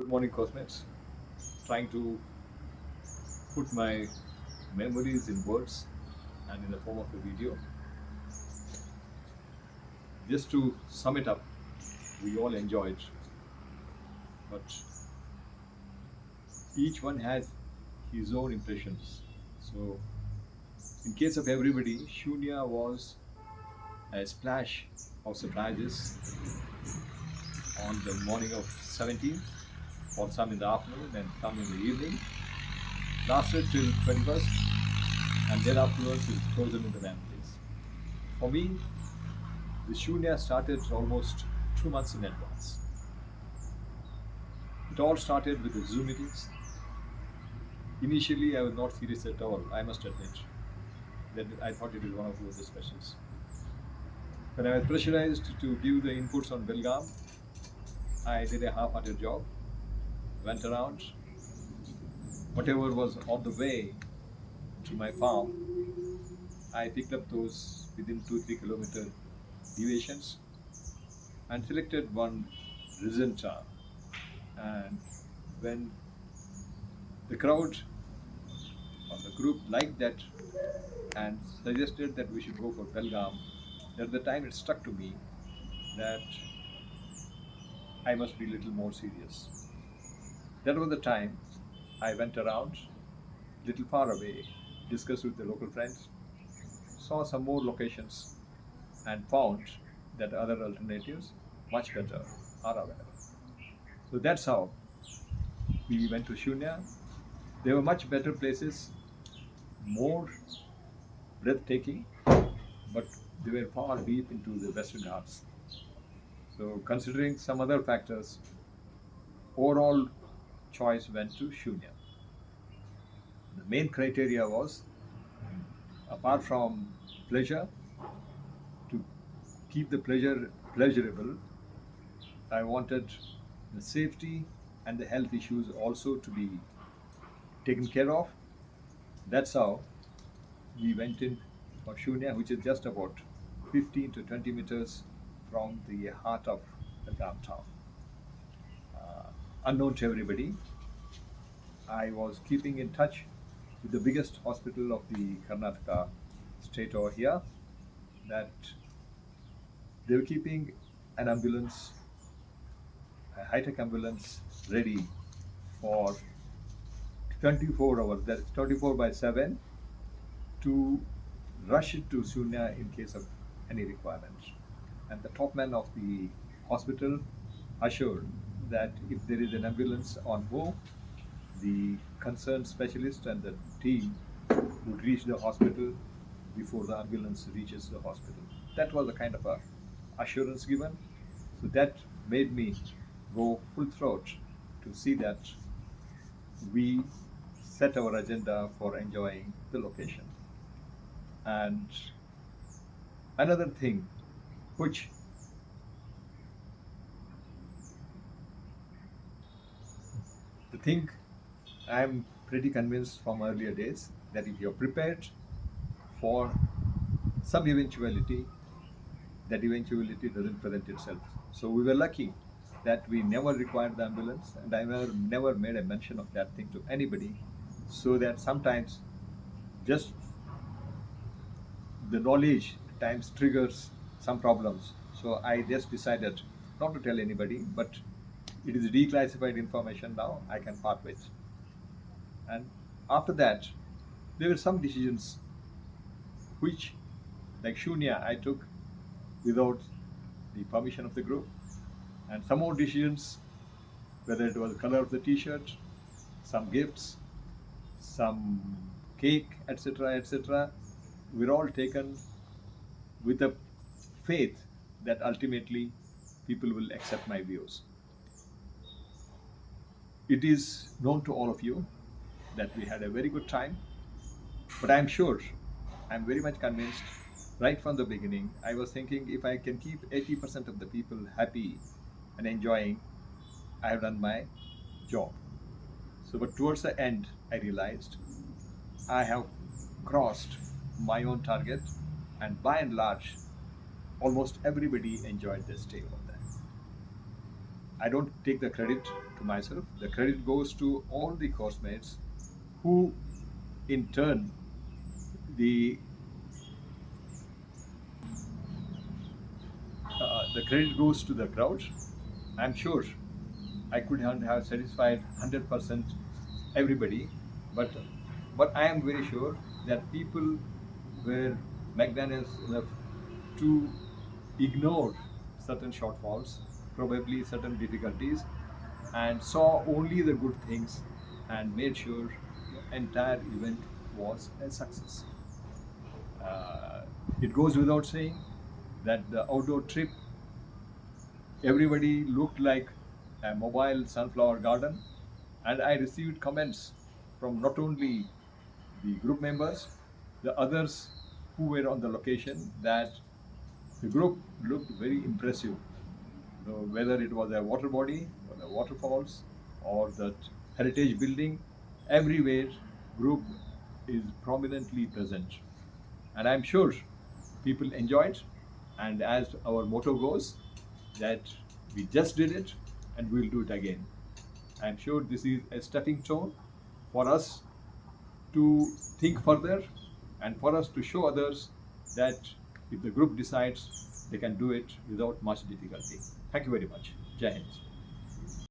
Good morning, Cosmates. Trying to put my memories in words and in the form of a video. Just to sum it up, we all enjoyed, but each one has his own impressions. So, in case of everybody, Shunya was a splash of surprises on the morning of 17th, for some in the afternoon and some in the evening, lasted till 21st, and then afterwards is frozen in the memories. For me, the Shunya started almost 2 months in advance. It all started with the Zoom meetings. Initially, I was not serious at all, I must admit. That I thought it was one of those discussions. When I was pressurized to give the inputs on Belgaum, I did a half-hearted job, went around. Whatever was on the way to my farm, I picked up those within 2-3 kilometer deviations and selected one Rizenta. And when the crowd or the group liked that and suggested that we should go for Belgaum, at the time it struck to me that I must be a little more serious. That was the time I went around, little far away, discussed with the local friends, saw some more locations, and found that other alternatives, much better, are available. So that's how we went to Shunya. There were much better places, more breathtaking, but they were far deep into the Western Ghats. So considering some other factors, overall choice went to Shunya. The main criteria was, apart from pleasure, to keep the pleasure pleasurable, I wanted the safety and the health issues also to be taken care of. That's how we went in for Shunya, which is just about 15 to 20 meters from the heart of the downtown. Unknown to everybody, I was keeping in touch with the biggest hospital of the Karnataka state over here, that they were keeping an ambulance, a high-tech ambulance, ready for 24 hours, that's 24 by 7, to rush it to Shunya in case of any requirement. And the top man of the hospital assured that if there is an ambulance on move, the concerned specialist and the team would reach the hospital before the ambulance reaches the hospital. That was a kind of a assurance given. So that made me go full throat to see that we set our agenda for enjoying the location. And another thing which the thing I'm pretty convinced from earlier days, that if you're prepared for some eventuality, that eventuality doesn't present itself. So we were lucky that we never required the ambulance, and I never made a mention of that thing to anybody, so that sometimes just the knowledge at times triggers some problems. So I just decided not to tell anybody, but it is declassified information now, I can part with. And after that, there were some decisions which, like Shunya, I took without the permission of the group, and some more decisions, whether it was the color of the t-shirt, some gifts, some cake, etc., etc., were all taken with a faith that ultimately people will accept my views. It is known to all of you that we had a very good time, but I'm sure, I'm very much convinced, right from the beginning, I was thinking if I can keep 80% of the people happy and enjoying, I have done my job. So, but towards the end, I realized I have crossed my own target, and by and large, almost everybody enjoyed their stay over there. I don't take the credit to myself. The credit goes to all the course who, in turn, the the credit goes to the crowd. I'm sure I could not have satisfied 100% everybody, but I am very sure that people were magnanimous enough to ignore certain shortfalls, probably certain difficulties, and saw only the good things and made sure the entire event was a success. Uh, it goes without saying that the outdoor trip, everybody looked like a mobile sunflower garden, and I received comments from not only the group members, the others who were on the location, that the group looked very impressive. So whether it was a water body or the waterfalls or that heritage building, everywhere group is prominently present. And I'm sure people enjoyed. And as our motto goes, that we just did it and we'll do it again. I'm sure this is a stepping stone for us to think further and for us to show others that if the group decides, they can do it without much difficulty. Thank you very much. Jai Hind.